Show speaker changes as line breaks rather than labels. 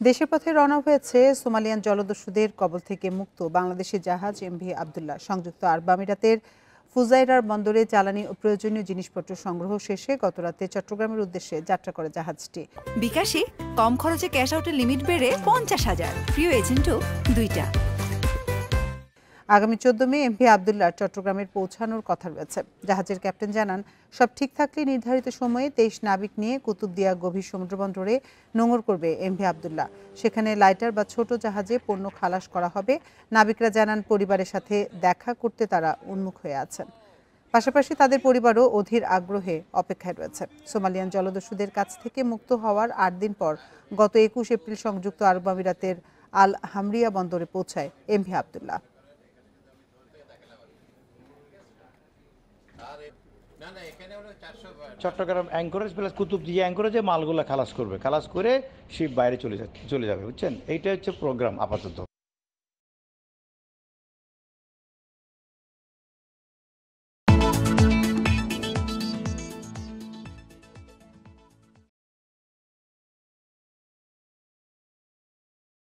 দেশের পথে রওনা হয়েছে সোমালিয়ান জলদস্যুদের কবল থেকে মুক্ত বাংলাদেশি জাহাজ এমভি আবদুল্লাহ। সংযুক্ত আরব আমিরাতের ফুজাইরার বন্দরে জ্বালানি ও প্রয়োজনীয় জিনিসপত্র সংগ্রহ শেষে গতরাতে চট্টগ্রামের উদ্দেশ্যে যাত্রা করে জাহাজটি।
বিকাশে কম খরচে ক্যাশ আউটের লিমিট বেড়ে 50,000, প্রিয় এজেন্টও 2টা।
আগামী 14 মে এমভি আবদুল্লাহ চট্টগ্রামের পৌঁছানোর কথা রয়েছে। জাহাজের ক্যাপ্টেন জানান, সব ঠিক থাকলে নির্ধারিত সময়ে 23 নাবিক নিয়ে কুতুবদিয়া গভীর সমুদ্রবন্দরে নোঙর করবে এমভি আবদুল্লাহ। সেখানে লাইটার বা ছোট জাহাজে পণ্য খালাস করা হবে। নাবিকরা জানান, পরিবারের সাথে দেখা করতে তারা উন্মুখ হয়ে আছেন। পাশাপাশি তাদের পরিবারও অধীর আগ্রহে অপেক্ষায় রয়েছে। সোমালিয়ান জলদস্যুদের কাছ থেকে মুক্ত হওয়ার 8 দিন পর গত 21 এপ্রিল সংযুক্ত আরব আমিরাতের আল হামরিয়া বন্দরে পৌঁছায় MV Abdullah.
Chattogram anchorage plus Kutubdia অ্যাঙ্করেজে মালগুলো খালাস করবে, খালাস করে শিপ বাইরে চলে যাবে, বুঝছেন? এইটা হচ্ছে প্রোগ্রাম আপাতত।